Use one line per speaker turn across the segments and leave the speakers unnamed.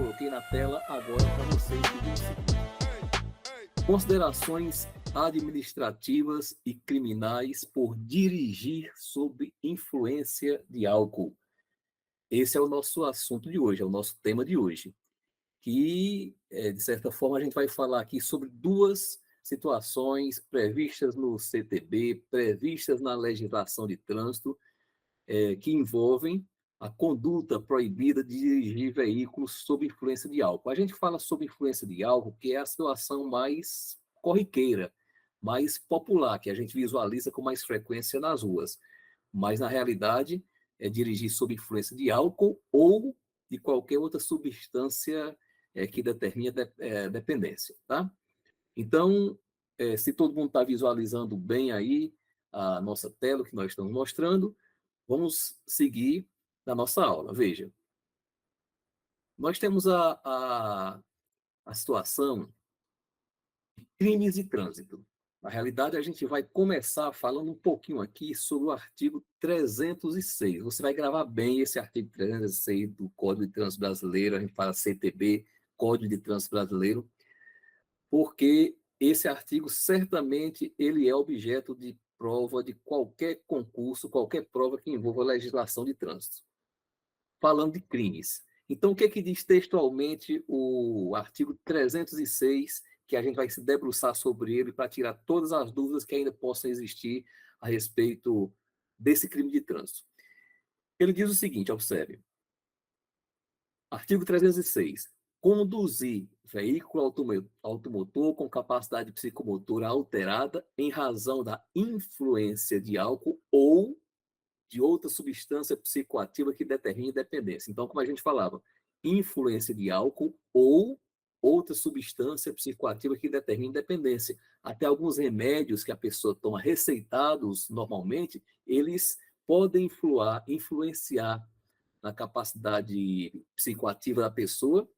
coloquei na tela agora para vocês que diz o seguinte: considerações administrativas e criminais por dirigir sob influência de álcool. Esse é o nosso assunto de hoje, é o nosso tema de hoje. Que, de certa forma, a gente vai falar aqui sobre duas situações previstas no CTB, previstas na legislação de trânsito, que envolvem a conduta proibida de dirigir veículos sob influência de álcool. A gente fala sobre influência de álcool, que é a situação mais corriqueira, mais popular, que a gente visualiza com mais frequência nas ruas. Mas, na realidade, é dirigir sob influência de álcool ou de qualquer outra substância que determina dependência, tá? Então, se todo mundo está visualizando bem aí a nossa tela que nós estamos mostrando, vamos seguir na nossa aula. Veja, nós temos a situação de crimes de trânsito. Na realidade, a gente vai começar falando um pouquinho aqui sobre o artigo 306. Você vai gravar bem esse artigo 306 do Código de Trânsito Brasileiro, a gente fala CTB, Código de Trânsito Brasileiro, porque esse artigo certamente ele é objeto de prova de qualquer concurso, qualquer prova que envolva legislação de trânsito. Falando de crimes. Então, o que é que diz textualmente o artigo 306, que a gente vai se debruçar sobre ele para tirar todas as dúvidas que ainda possam existir a respeito desse crime de trânsito. Ele diz o seguinte, observe. Artigo 306. Conduzir veículo automotor com capacidade psicomotora alterada em razão da influência de álcool ou de outra substância psicoativa que determine dependência. Então, como a gente falava, influência de álcool ou outra substância psicoativa que determine dependência. Até alguns remédios que a pessoa toma receitados normalmente, eles podem influenciar na capacidade psicoativa da pessoa,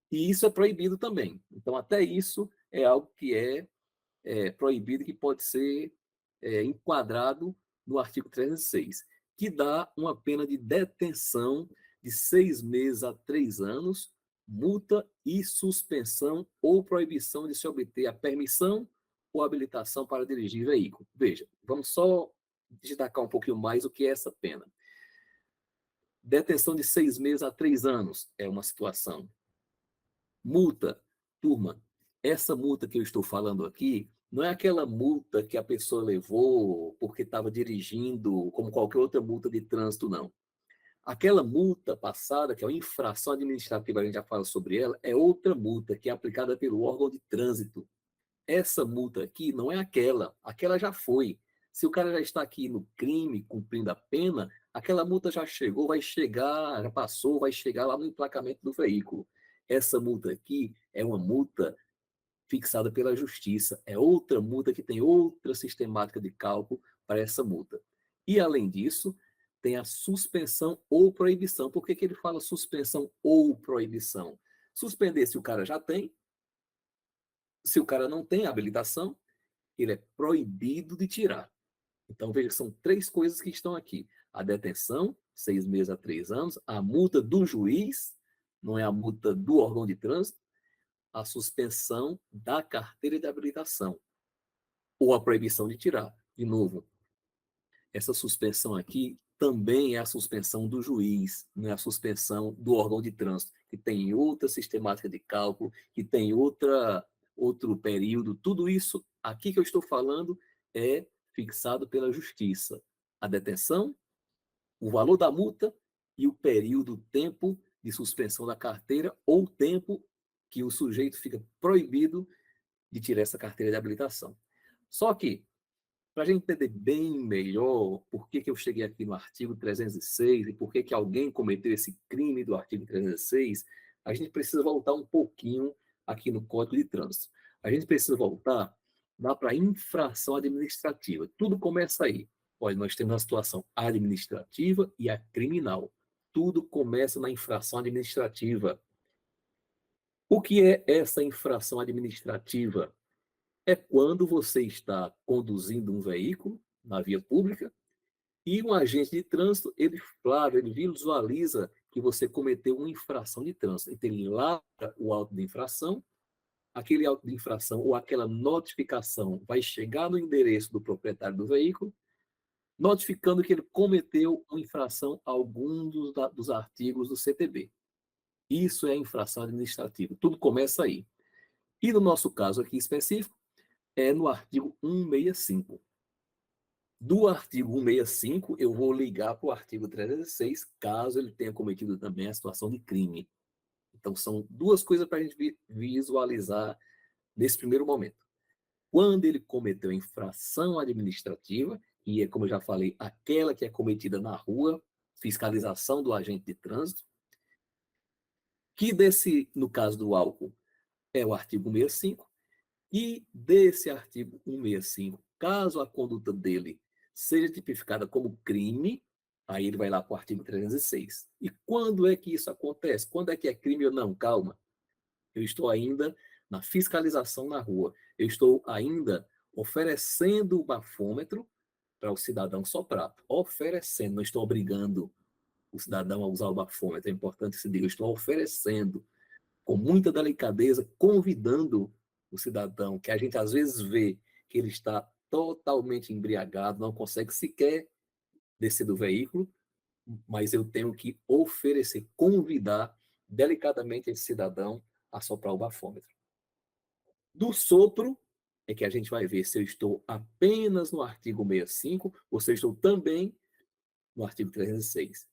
e isso é proibido também. Então, até isso é algo que é proibido, que pode ser enquadrado no artigo 306, que dá uma pena de detenção de 6 meses a 3 anos, multa e suspensão ou proibição de se obter a permissão ou habilitação para dirigir veículo. Veja, vamos só destacar um pouquinho mais o que é essa pena. Detenção de 6 meses a 3 anos é uma situação. Multa, turma, essa multa que eu estou falando aqui não é aquela multa que a pessoa levou porque estava dirigindo, como qualquer outra multa de trânsito, não. Aquela multa passada, que é uma infração administrativa, a gente já fala sobre ela, é outra multa que é aplicada pelo órgão de trânsito. Essa multa aqui não é aquela já foi. Se o cara já está aqui no crime, cumprindo a pena, aquela multa já chegou, vai chegar, já passou, vai chegar lá no emplacamento do veículo. Essa multa aqui é uma multa fixada pela justiça, é outra multa que tem outra sistemática de cálculo para essa multa. E, além disso, tem a suspensão ou proibição. Por que ele fala suspensão ou proibição? Suspender se o cara já tem, se o cara não tem habilitação, ele é proibido de tirar. Então, veja, são 3 coisas que estão aqui. A detenção, 6 meses a 3 anos, a multa do juiz, não é a multa do órgão de trânsito, a suspensão da carteira de habilitação, ou a proibição de tirar. De novo, essa suspensão aqui também é a suspensão do juiz, não é a suspensão do órgão de trânsito, que tem outra sistemática de cálculo, que tem outro período. Tudo isso aqui que eu estou falando é fixado pela justiça. A detenção, o valor da multa e o período, tempo de suspensão da carteira ou tempo que o sujeito fica proibido de tirar essa carteira de habilitação. Só que, para a gente entender bem melhor por que eu cheguei aqui no artigo 306 e por que alguém cometeu esse crime do artigo 306, a gente precisa voltar um pouquinho aqui no Código de Trânsito. A gente precisa voltar lá para a infração administrativa. Tudo começa aí. Olha, nós temos a situação administrativa e a criminal. Tudo começa na infração administrativa. O que é essa infração administrativa? É quando você está conduzindo um veículo na via pública e um agente de trânsito, ele visualiza que você cometeu uma infração de trânsito. Então, ele lavra o auto de infração, aquele auto de infração ou aquela notificação vai chegar no endereço do proprietário do veículo, notificando que ele cometeu uma infração a algum dos artigos do CTB. Isso é infração administrativa. Tudo começa aí. E no nosso caso aqui específico, é no artigo 165. Do artigo 165, eu vou ligar para o artigo 306, caso ele tenha cometido também a situação de crime. Então, são duas coisas para a gente visualizar nesse primeiro momento. Quando ele cometeu infração administrativa, e é, como eu já falei, aquela que é cometida na rua, fiscalização do agente de trânsito, que no caso do álcool, é o artigo 165, e desse artigo 165, caso a conduta dele seja tipificada como crime, aí ele vai lá para o artigo 306. E quando é que isso acontece? Quando é que é crime ou não? Calma. Eu estou ainda na fiscalização na rua. Eu estou ainda oferecendo o bafômetro para o cidadão soprar. Oferecendo, não estou obrigando o cidadão a usar o bafômetro. É importante que se diga, eu estou oferecendo com muita delicadeza, convidando o cidadão, que a gente às vezes vê que ele está totalmente embriagado, não consegue sequer descer do veículo, mas eu tenho que oferecer, convidar delicadamente esse cidadão a soprar o bafômetro. Do sopro, é que a gente vai ver se eu estou apenas no artigo 65 ou se eu estou também no artigo 306.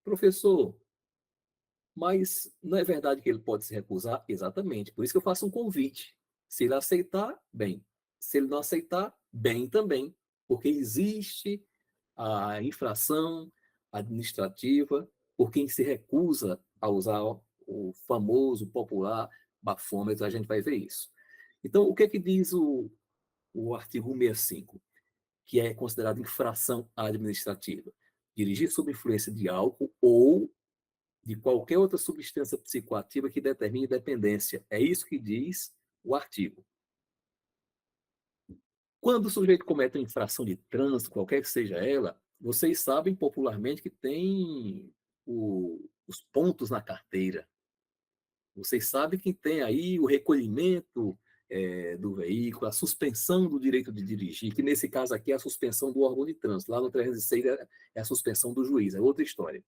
Professor, mas não é verdade que ele pode se recusar? Exatamente. Por isso que eu faço um convite. Se ele aceitar, bem. Se ele não aceitar, bem também. Porque existe a infração administrativa por quem se recusa a usar o famoso, popular bafômetro. A gente vai ver isso. Então, o que é que diz o artigo 165, que é considerado infração administrativa? Dirigir sob influência de álcool ou de qualquer outra substância psicoativa que determine dependência. É isso que diz o artigo. Quando o sujeito comete uma infração de trânsito, qualquer que seja ela, vocês sabem popularmente que tem os pontos na carteira. Vocês sabem que tem aí o recolhimento do veículo, a suspensão do direito de dirigir, que nesse caso aqui é a suspensão do órgão de trânsito. Lá no 306 é a suspensão do juiz, é outra história.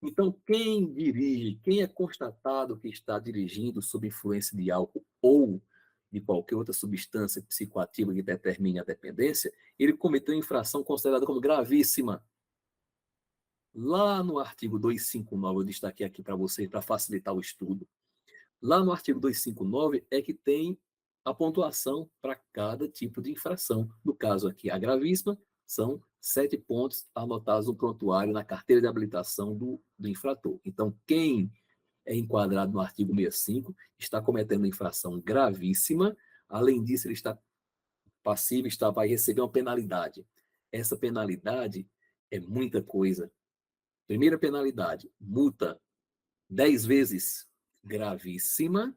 Então, quem dirige, quem é constatado que está dirigindo sob influência de álcool ou de qualquer outra substância psicoativa que determine a dependência, ele cometeu infração considerada como gravíssima. Lá no artigo 259, eu destaquei aqui para vocês, para facilitar o estudo. Lá no artigo 259 é que tem a pontuação para cada tipo de infração. No caso aqui, a gravíssima, são 7 pontos anotados no prontuário, na carteira de habilitação do infrator. Então, quem é enquadrado no artigo 65 está cometendo infração gravíssima. Além disso, ele está passivo, vai receber uma penalidade. Essa penalidade é muita coisa. Primeira penalidade, multa 10 vezes gravíssima.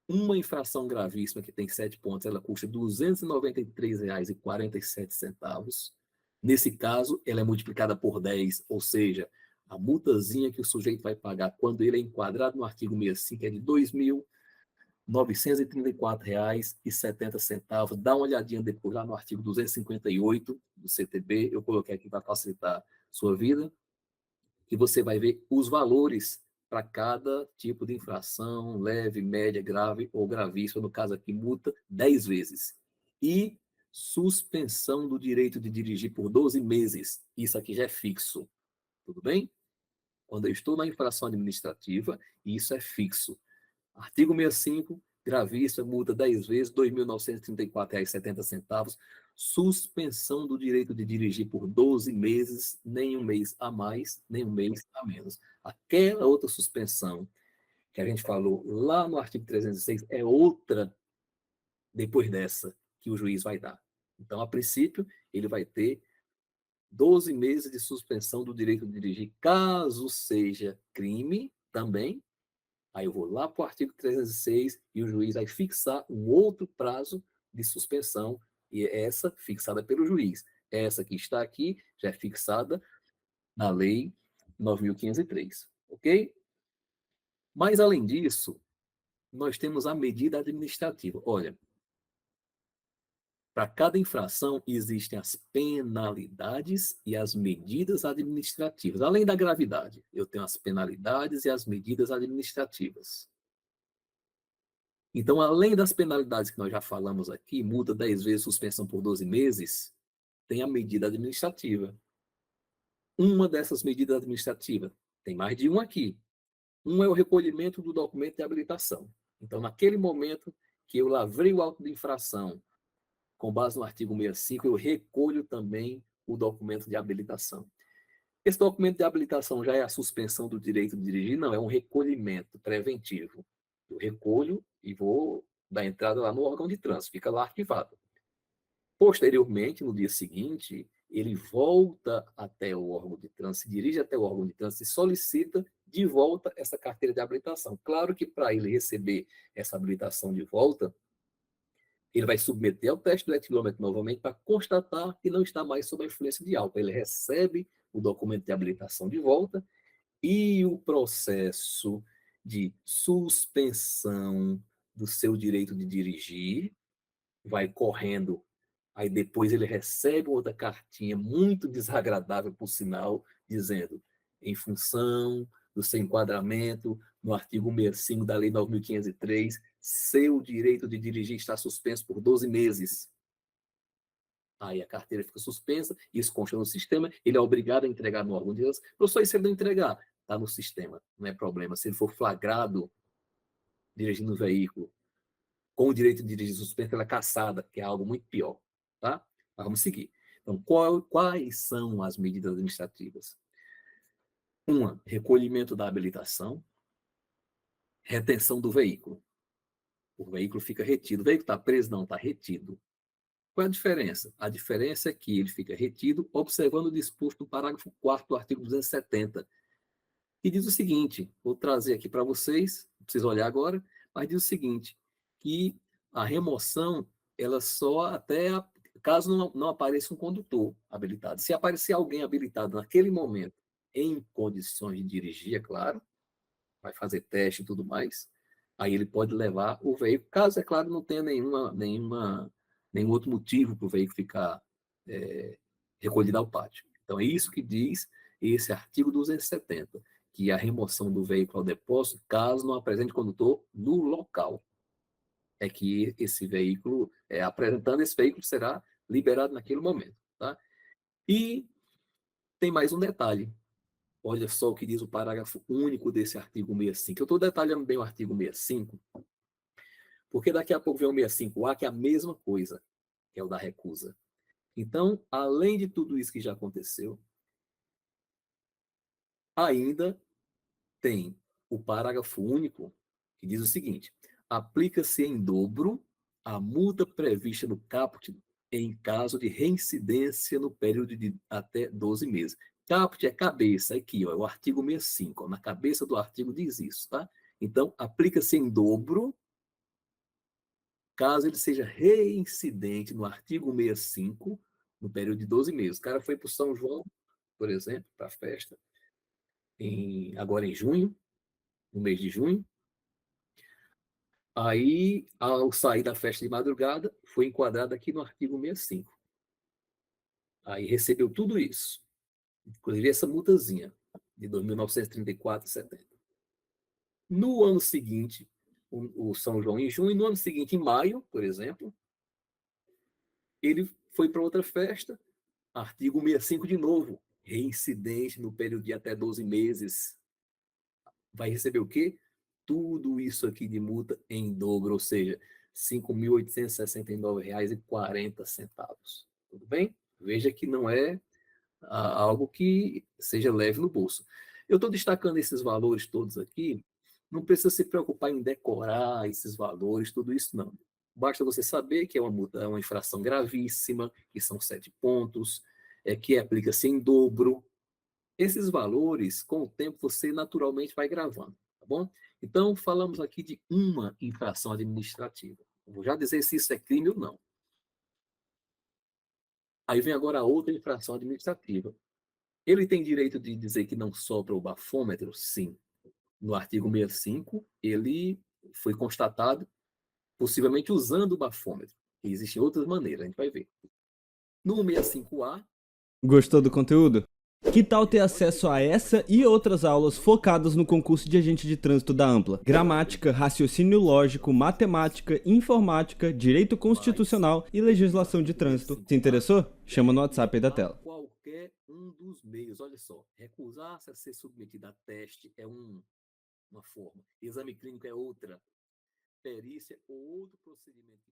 Uma infração gravíssima que tem 7 pontos, ela custa R$ 293,47. Nesse caso, ela é multiplicada por 10, ou seja, a multazinha que o sujeito vai pagar quando ele é enquadrado no artigo 65 é de R$ 2.934,70. Dá uma olhadinha depois lá no artigo 258 do CTB, eu coloquei aqui para facilitar sua vida, que você vai ver os valores para cada tipo de infração, leve, média, grave ou gravíssima, no caso aqui, multa 10 vezes. E suspensão do direito de dirigir por 12 meses. Isso aqui já é fixo, tudo bem? Quando eu estou na infração administrativa, isso é fixo. Artigo 65, gravíssima, multa 10 vezes, R$ 2.934,70. Suspensão do direito de dirigir por 12 meses, nem um mês a mais, nem um mês a menos. Aquela outra suspensão que a gente falou lá no artigo 306 é outra depois dessa que o juiz vai dar. Então, a princípio, ele vai ter 12 meses de suspensão do direito de dirigir, caso seja crime também. Aí eu vou lá para o artigo 306 e o juiz vai fixar um outro prazo de suspensão, e essa fixada pelo juiz. Essa que está aqui já é fixada na lei 9.503, ok? Mas, além disso, nós temos a medida administrativa. Olha, para cada infração existem as penalidades e as medidas administrativas. Além da gravidade, eu tenho as penalidades e as medidas administrativas. Então, além das penalidades que nós já falamos aqui, multa 10 vezes, suspensão por 12 meses, tem a medida administrativa. Uma dessas medidas administrativas, tem mais de uma aqui. Um é o recolhimento do documento de habilitação. Então, naquele momento que eu lavrei o auto de infração, com base no artigo 65, eu recolho também o documento de habilitação. Esse documento de habilitação já é a suspensão do direito de dirigir? Não, é um recolhimento preventivo. Eu recolho e vou dar entrada lá no órgão de trânsito, fica lá arquivado. Posteriormente, no dia seguinte, ele volta até o órgão de trânsito, se dirige até o órgão de trânsito e solicita de volta essa carteira de habilitação. Claro que para ele receber essa habilitação de volta, ele vai submeter ao teste do etilômetro novamente para constatar que não está mais sob a influência de álcool. Ele recebe o documento de habilitação de volta e o processo de suspensão do seu direito de dirigir vai correndo. Aí depois ele recebe outra cartinha muito desagradável, por sinal, dizendo, em função do seu enquadramento no artigo 65 da Lei 9.503, seu direito de dirigir está suspenso por 12 meses. Aí a carteira fica suspensa, isso consta no sistema, ele é obrigado a entregar no órgão de trânsito. Professor, e se ele não entregar? Está no sistema, não é problema. Se ele for flagrado dirigindo o veículo com o direito de dirigir suspenso, ela é caçada, que é algo muito pior. Tá? Mas vamos seguir. Então, quais são as medidas administrativas? Uma, recolhimento da habilitação, retenção do veículo. O veículo fica retido. O veículo está preso? Não, está retido. Qual é a diferença? A diferença é que ele fica retido observando o disposto no parágrafo 4º do artigo 270, que diz o seguinte, vou trazer aqui para vocês, não precisa olhar agora, mas diz o seguinte, que a remoção, ela só até caso não apareça um condutor habilitado. Se aparecer alguém habilitado naquele momento, em condições de dirigir, é claro, vai fazer teste e tudo mais, aí ele pode levar o veículo, caso, é claro, não tenha nenhum outro motivo para o veículo ficar recolhido ao pátio. Então, é isso que diz esse artigo 270, que a remoção do veículo ao depósito, caso não apresente condutor no local, é que esse veículo, apresentando esse veículo, será liberado naquele momento. Tá? E tem mais um detalhe. Olha só o que diz o parágrafo único desse artigo 65. Eu estou detalhando bem o artigo 65, porque daqui a pouco vem o 65A, que é a mesma coisa, que é o da recusa. Então, além de tudo isso que já aconteceu, ainda tem o parágrafo único que diz o seguinte: aplica-se em dobro a multa prevista no caput em caso de reincidência no período de até 12 meses. Caput é cabeça, aqui, ó, é o artigo 65, ó, na cabeça do artigo diz isso, tá? Então, aplica-se em dobro caso ele seja reincidente no artigo 65, no período de 12 meses. O cara foi para o São João, por exemplo, para a festa, agora em junho, no mês de junho. Aí, ao sair da festa de madrugada, foi enquadrado aqui no artigo 65. Aí recebeu tudo isso, inclusive essa multazinha de 2.934,70. No ano seguinte, o São João em junho, e no ano seguinte, em maio, por exemplo, ele foi para outra festa, artigo 65 de novo, reincidente no período de até 12 meses. Vai receber o quê? Tudo isso aqui de multa em dobro, ou seja, R$ 5.869,40. Tudo bem? Veja que não é algo que seja leve no bolso. Eu estou destacando esses valores todos aqui, não precisa se preocupar em decorar esses valores, tudo isso não. Basta você saber que é uma multa, é uma infração gravíssima, que são 7 pontos, que aplica-se em dobro. Esses valores, com o tempo, você naturalmente vai gravando, tá bom? Então, falamos aqui de uma infração administrativa. Eu vou já dizer se isso é crime ou não. Aí vem agora a outra infração administrativa. Ele tem direito de dizer que não sopra o bafômetro? Sim. No artigo 65, ele foi constatado possivelmente usando o bafômetro. E existem outras maneiras, a gente vai ver. No 65A,
Gostou do conteúdo? Que tal ter acesso a essa e outras aulas focadas no concurso de agente de trânsito da Ampla? Gramática, raciocínio lógico, matemática, informática, direito constitucional e legislação de trânsito. Se interessou? Chama no WhatsApp aí da tela.
Qualquer um dos meios, olha só, recusar-se a ser submetido a teste é uma forma, exame clínico é outra, perícia ou outro procedimento